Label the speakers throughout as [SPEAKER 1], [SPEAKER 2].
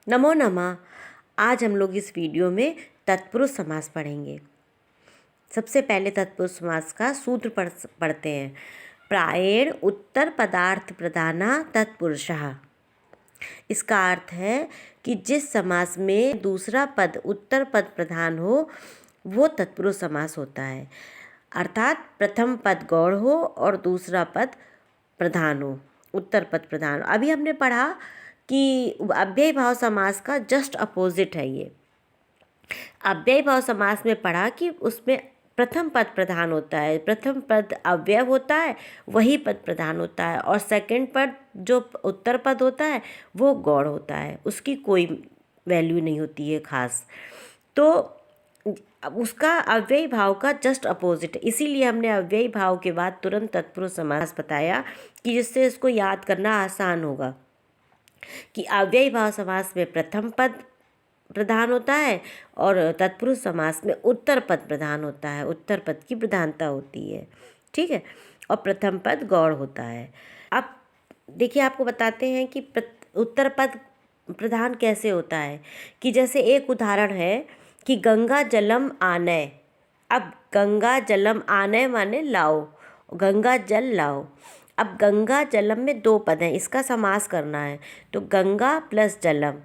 [SPEAKER 1] नमो नमः। आज हम लोग इस वीडियो में तत्पुरुष समास पढ़ेंगे। सबसे पहले तत्पुरुष समास का सूत्र पढ़ते हैं। प्रायेण उत्तर पदार्थ प्रधाना तत्पुरुषः। इसका अर्थ है कि जिस समास में दूसरा पद उत्तर पद प्रधान हो वो तत्पुरुष समास होता है। अर्थात प्रथम पद गौड़ हो और दूसरा पद प्रधान हो, उत्तर पद प्रधान हो। अभी हमने पढ़ा कि अव्ययी भाव समास का जस्ट अपोजिट है ये। अव्ययी भाव समास में पढ़ा कि उसमें प्रथम पद प्रधान होता है, प्रथम पद अव्यय होता है, वही पद प्रधान होता है, और सेकंड पद जो उत्तर पद होता है वो गौड़ होता है, उसकी कोई वैल्यू नहीं होती है खास। तो उसका अव्ययी भाव का जस्ट अपोजिट है, इसीलिए हमने अव्ययी भाव के बाद तुरंत तत्पुरुष समास बताया कि जिससे इसको याद करना आसान होगा कि अव्ययी भाव समास में प्रथम पद प्रधान होता है और तत्पुरुष समास में उत्तर पद प्रधान होता है, उत्तर पद की प्रधानता होती है। ठीक है, और प्रथम पद गौड़ होता है। अब देखिए, आपको बताते हैं कि उत्तर पद प्रधान कैसे होता है। कि जैसे एक उदाहरण है कि गंगा जलम आनय। अब गंगा जलम आनय माने लाओ, गंगा जल लाओ। अब गंगा जलम में दो पद हैं, इसका समास करना है, तो गंगा प्लस जलम।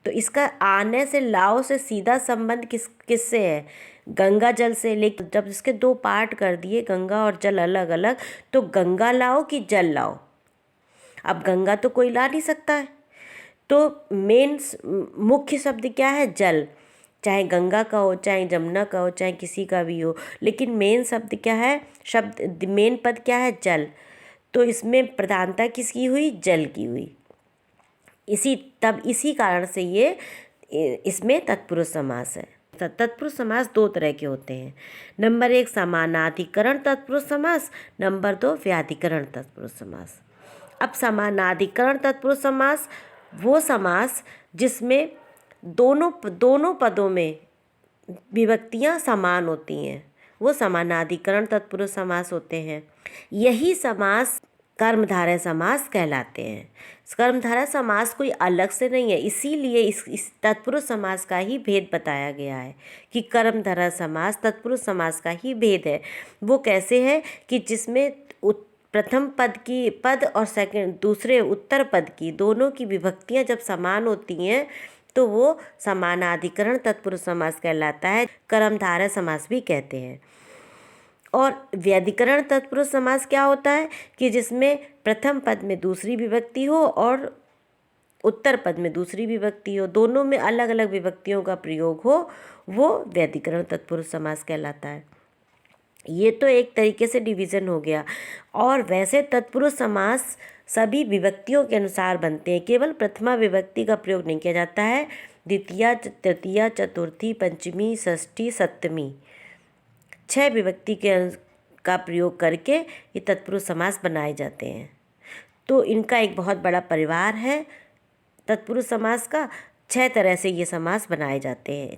[SPEAKER 1] तो इसका आने से लाओ से सीधा संबंध किससे है? गंगा जल से। लेकिन जब इसके दो पार्ट कर दिए, गंगा और जल अलग अलग, तो गंगा लाओ कि जल लाओ। अब गंगा तो कोई ला नहीं सकता है, तो मेन मुख्य शब्द क्या है? जल। चाहे गंगा का हो, चाहे जमुना का हो, चाहे किसी का भी हो, लेकिन मेन शब्द क्या है? शब्द मेन पद क्या है? जल। तो इसमें प्रधानता किसकी हुई? जल की हुई। इसी कारण से ये इसमें तत्पुरुष समास है। तत्पुरुष समास दो तरह के होते हैं। नंबर 1 समानाधिकरण तत्पुरुष समास, नंबर 2 व्याधिकरण तत्पुरुष समास। अब समानाधिकरण तत्पुरुष समास वो समास जिसमें दोनों पदों में विभक्तियां समान होती हैं, वो समानाधिकरण तत्पुरुष समास होते हैं। यही समास कर्मधारय समास कहलाते हैं। कर्मधारय समास कोई अलग से नहीं है, इसीलिए इस तत्पुरुष समास का ही भेद बताया गया है कि कर्मधारय समास तत्पुरुष समास का ही भेद है। वो कैसे है कि जिसमें प्रथम पद और सेकंड दूसरे उत्तर पद की दोनों की विभक्तियां जब समान होती हैं तो वो समानाधिकरण तत्पुरुष समास कहलाता है। कर्मधारय समास भी कहते हैं। और व्याधिकरण तत्पुरुष समास क्या होता है कि जिसमें प्रथम पद में दूसरी विभक्ति हो और उत्तर पद में दूसरी विभक्ति हो, दोनों में अलग अलग विभक्तियों का प्रयोग हो, वो व्याधिकरण तत्पुरुष समास कहलाता है। ये तो एक तरीके से डिवीज़न हो गया। और वैसे तत्पुरुष समास सभी विभक्तियों के अनुसार बनते हैं, केवल प्रथमा विभक्ति का प्रयोग नहीं किया जाता है। द्वितीया, तृतीया, चतुर्थी, पंचमी, षष्ठी, सप्तमी 6 विभक्ति का प्रयोग करके ये तत्पुरुष समास बनाए जाते हैं। तो इनका एक बहुत बड़ा परिवार है तत्पुरुष समास का। 6 तरह से ये समास बनाए जाते हैं।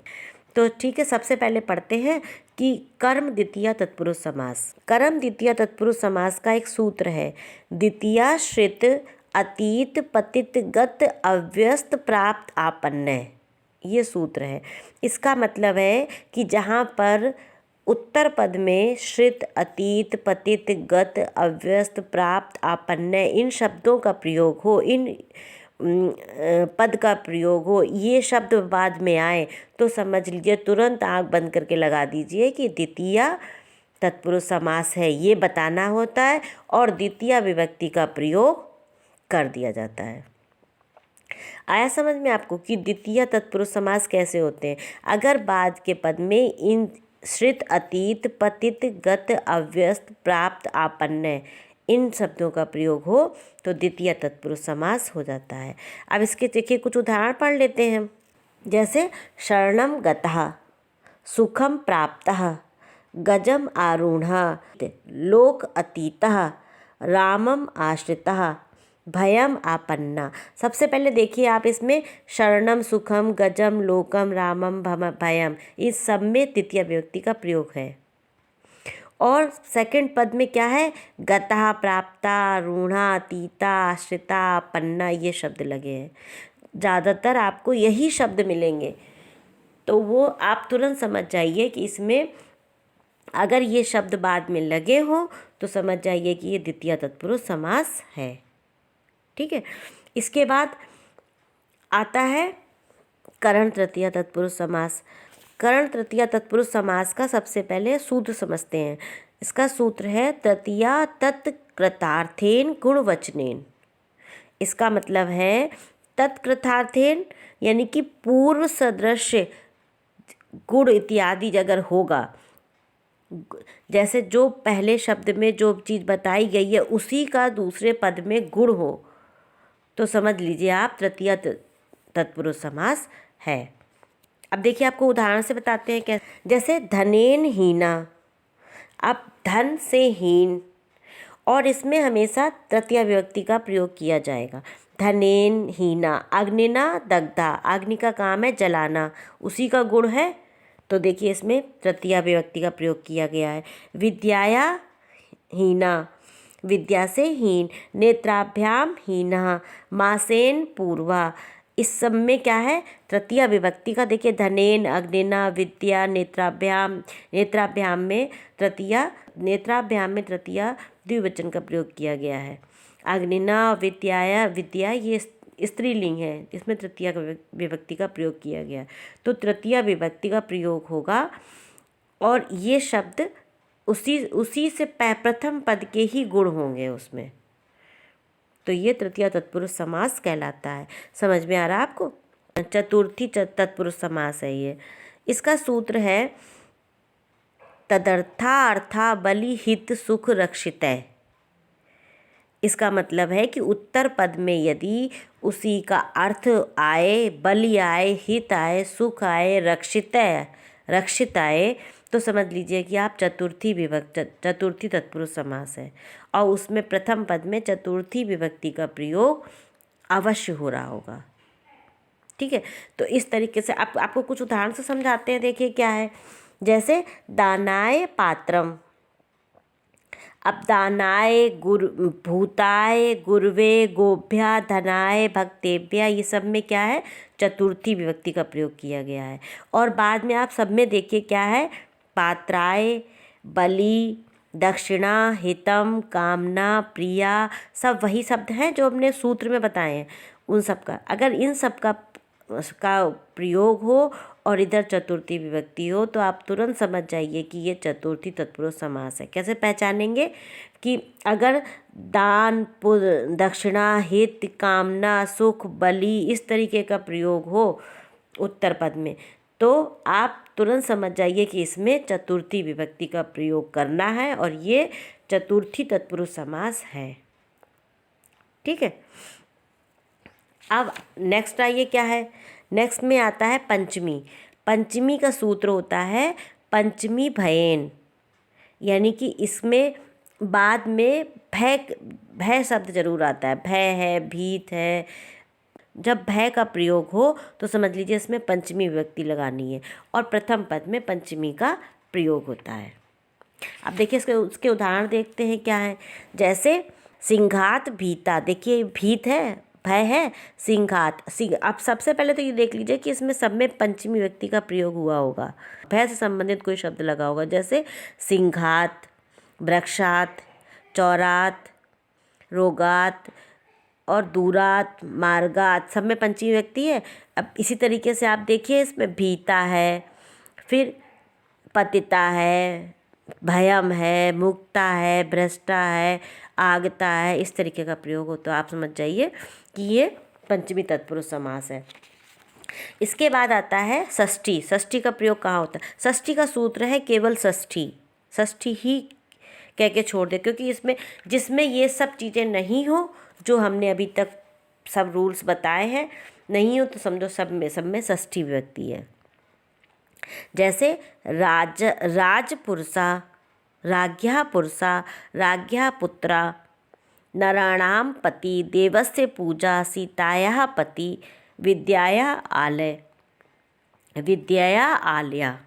[SPEAKER 1] तो ठीक है, सबसे पहले पढ़ते हैं कि कर्म द्वितीया तत्पुरुष समास। कर्म द्वितीया तत्पुरुष समास का एक सूत्र है, द्वितीयाश्रित अतीत पतित गत अव्यस्त प्राप्त आपन्न। ये सूत्र है। इसका मतलब है कि जहाँ पर उत्तर पद में श्रित, अतीत, पतित, गत, अव्यस्त, प्राप्त, आपन्न इन शब्दों का प्रयोग हो, इन पद का प्रयोग हो, ये शब्द बाद में आए तो समझ लीजिए, तुरंत आँख बंद करके लगा दीजिए कि द्वितीया तत्पुरुष समास है, ये बताना होता है और द्वितीया विभक्ति का प्रयोग कर दिया जाता है। आया समझ में आपको कि द्वितीय तत्पुरुष समास कैसे होते हैं? अगर बाद के पद में इन श्रित, अतीत, पतित, गत, अव्यस्त, प्राप्त, आपन्न इन शब्दों का प्रयोग हो तो द्वितीय तत्पुरुष समास हो जाता है। अब इसके देखिए कुछ उदाहरण पढ़ लेते हैं। जैसे शरणम गतः, सुखम प्राप्तः, गजम आरूढ़ः, लोक अतीतः, रामम आश्रितः, भयम आपन्ना। सबसे पहले देखिए आप इसमें शरणम, सुखम, गजम, लोकम, रामम, भयम इस सब में तृतीय विभक्ति का प्रयोग है। और सेकंड पद में क्या है? गतः, प्राप्ता, रूढ़ा, अतीता, आश्रिता, आपन्ना ये शब्द लगे हैं। ज़्यादातर आपको यही शब्द मिलेंगे, तो वो आप तुरंत समझ जाइए कि इसमें अगर ये शब्द बाद में लगे हों तो समझ जाइए कि ये द्वितीय तत्पुरुष समास है। ठीक है, इसके बाद आता है करण तृतीया तत्पुरुष समास। करण तृतीया तत्पुरुष समास का सबसे पहले सूत्र समझते हैं। इसका सूत्र है तृतीया तत्कृतार्थेन गुणवचनेन। इसका मतलब है तत्कृतार्थेन यानी कि पूर्व सदृश गुण इत्यादि अगर होगा, जैसे जो पहले शब्द में जो चीज़ बताई गई है उसी का दूसरे पद में गुण हो, तो समझ लीजिए आप तृतीय तत्पुरुष समास है। अब देखिए आपको उदाहरण से बताते हैं कैसे। जैसे धनेन हीना, अब धन से हीन, और इसमें हमेशा तृतीय विभक्ति का प्रयोग किया जाएगा। धनेन हीना, अग्निना दग्धा, अग्नि का काम है जलाना, उसी का गुण है, तो देखिए इसमें तृतीय विभक्ति का प्रयोग किया गया है। विद्याया हीना, विद्या से हीन, नेत्राभ्याम हीना, मासेन पूर्वा, इस सब में क्या है तृतीय विभक्ति का। देखिए धनेन, अग्निना, विद्या, नेत्राभ्याम, नेत्राभ्याम में तृतीय द्विवचन का प्रयोग किया गया है। अग्निना, विद्याया, विद्या ये स्त्रीलिंग है, इसमें तृतीय विभक्ति का प्रयोग किया गया, तो तृतीय विभक्ति का प्रयोग होगा और ये शब्द उसी से प्रथम पद के ही गुण होंगे उसमें, तो ये तृतीय तत्पुरुष समास कहलाता है। समझ में आ रहा है आपको? चतुर्थी तत्पुरुष समास है ये। इसका सूत्र है तदर्था अर्था बलि हित सुख रक्षितः। इसका मतलब है कि उत्तर पद में यदि उसी का अर्थ आए, बलि आए, हित आए, सुख आए, रक्षित आए, तो समझ लीजिए कि आप चतुर्थी तत्पुरुष समास है, और उसमें प्रथम पद में चतुर्थी विभक्ति का प्रयोग अवश्य हो रहा होगा। ठीक है, तो इस तरीके से आपको कुछ उदाहरण से समझाते हैं। देखिए क्या है, जैसे दानाय पात्रम, अब दानाय भूताय गुरवे गोभ्या धनाय भक्तेभ्या, ये सब में क्या है चतुर्थी विभक्ति का प्रयोग किया गया है। और बाद में आप सब में देखिए क्या है, पात्राय, बलि, दक्षिणा, हितम, कामना, प्रिया, सब वही शब्द हैं जो हमने सूत्र में बताए हैं। उन सब का अगर इन सब का प्रयोग हो और इधर चतुर्थी विभक्ति हो तो आप तुरंत समझ जाइए कि ये चतुर्थी तत्पुरुष समास है। कैसे पहचानेंगे कि अगर दान, दक्षिणा, हित, कामना, सुख, बलि इस तरीके का प्रयोग हो उत्तर पद में, तो आप तुरंत समझ जाइए कि इसमें चतुर्थी विभक्ति का प्रयोग करना है और ये चतुर्थी तत्पुरुष समास है। ठीक है, अब नेक्स्ट आइए क्या है, नेक्स्ट में आता है पंचमी। पंचमी का सूत्र होता है पंचमी भयेन, यानी कि इसमें बाद में भय शब्द जरूर आता है। भय है, भीत है, जब भय का प्रयोग हो तो समझ लीजिए इसमें पंचमी विभक्ति लगानी है और प्रथम पद में पंचमी का प्रयोग होता है। अब देखिए उसके उदाहरण देखते हैं क्या है। जैसे सिंघात भीता, देखिए भीत है, भय है, सिंघात अब सबसे पहले तो ये देख लीजिए कि इसमें सब में पंचमी विभक्ति का प्रयोग हुआ होगा, भय से संबंधित कोई शब्द लगा होगा। जैसे सिंघात, वृक्षात, चौरात, रोगात और दूरात, मार्गात, सब में पंचमी विभक्ति है। अब इसी तरीके से आप देखिए इसमें भीता है, फिर पतिता है, भयम है, मुक्ता है, भ्रष्टा है, आगता है, इस तरीके का प्रयोग हो तो आप समझ जाइए कि ये पंचमी तत्पुरुष समास है। इसके बाद आता है षष्ठी। षष्ठी का प्रयोग कहाँ होता है? षष्ठी का सूत्र है केवल षष्ठी ही कह के छोड़ दे, क्योंकि इसमें जिसमें ये सब चीज़ें नहीं हो जो हमने अभी तक सब रूल्स बताए हैं, नहीं हो तो समझो सब में षष्ठी विभक्ति है। जैसे राजपुरुषा, राज्ञा पुरुषा, राज्ञा पुत्रा, नराणाम पति, देवस्य पूजा, सीतायाः पति, विद्याया आलया।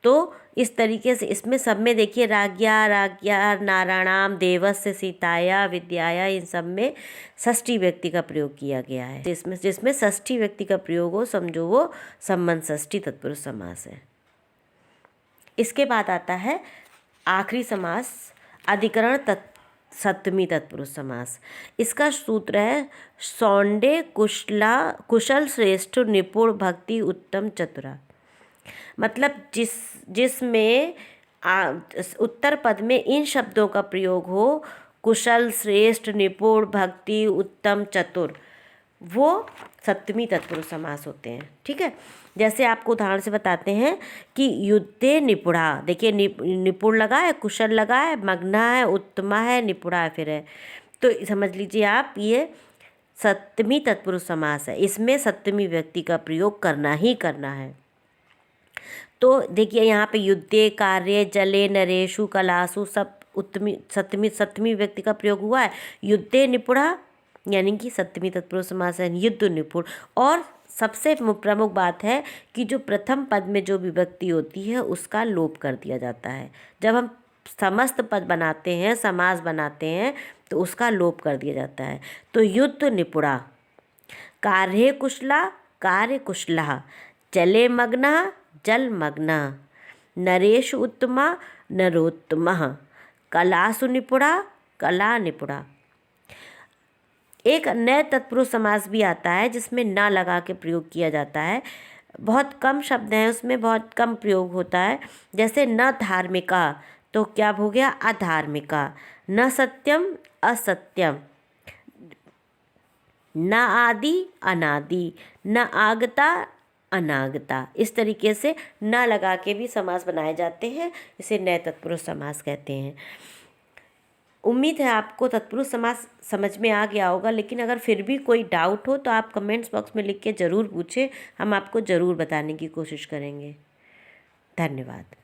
[SPEAKER 1] तो इस तरीके से इसमें सब में देखिए राज्ञा राज्ञा नारायणाम देवस्य सीताया विद्याया, इन सब में षष्ठी व्यक्ति का प्रयोग किया गया है। जिसमें षष्ठी व्यक्ति का प्रयोग हो, समझो वो संबंध षष्ठी तत्पुरुष समास है। इसके बाद आता है आखिरी समास अधिकरण सप्तमी तत्पुरुष समास। इसका सूत्र है सौंडे कुशल श्रेष्ठ निपुण भक्ति उत्तम चतुरा। मतलब जिसमें उत्तर पद में इन शब्दों का प्रयोग हो, कुशल श्रेष्ठ निपुण भक्ति उत्तम चतुर, वो सप्तमी तत्पुरुष समास होते हैं। ठीक है, जैसे आपको उदाहरण से बताते हैं कि युद्धे निपुणा, देखिए निपुण लगा है, कुशल लगा है, मग्ना है, उत्तमा है, निपुणा है, फिर है, तो समझ लीजिए आप ये सप्तमी तत्पुरुष समास है। इसमें सप्तमी व्यक्ति का प्रयोग करना ही करना है। तो देखिए यहाँ पे युद्धे कार्य जले नरेशु कलासु सब सप्तमी व्यक्ति का प्रयोग हुआ है। युद्धे निपुणा यानी कि सप्तमी तत्पुरुष समास है, युद्ध निपुण। और सबसे प्रमुख बात है कि जो प्रथम पद में जो विभक्ति होती है उसका लोप कर दिया जाता है। जब हम समस्त पद बनाते हैं, समास बनाते हैं, तो उसका लोप कर दिया जाता है। तो युद्ध निपुणा, कार्य कुशला कार्य कुशला, जले मग्ना जल मग्ना, नरेश उत्तमा नरोत्तमा, कलासु निपुणा कला निपुणा। एक नए तत्पुरुष समास भी आता है जिसमें न लगा के प्रयोग किया जाता है। बहुत कम शब्द हैं उसमें, बहुत कम प्रयोग होता है। जैसे न धार्मिका, तो क्या हो गया अधार्मिका। न सत्यम असत्यम, न आदि अनादि, न आगता अनागता। इस तरीके से न लगा के भी समास बनाए जाते हैं, इसे नए तत्पुरुष समास कहते हैं। उम्मीद है आपको तत्पुरुष समास समझ में आ गया होगा, लेकिन अगर फिर भी कोई डाउट हो तो आप कमेंट्स बॉक्स में लिख के ज़रूर पूछें, हम आपको ज़रूर बताने की कोशिश करेंगे। धन्यवाद।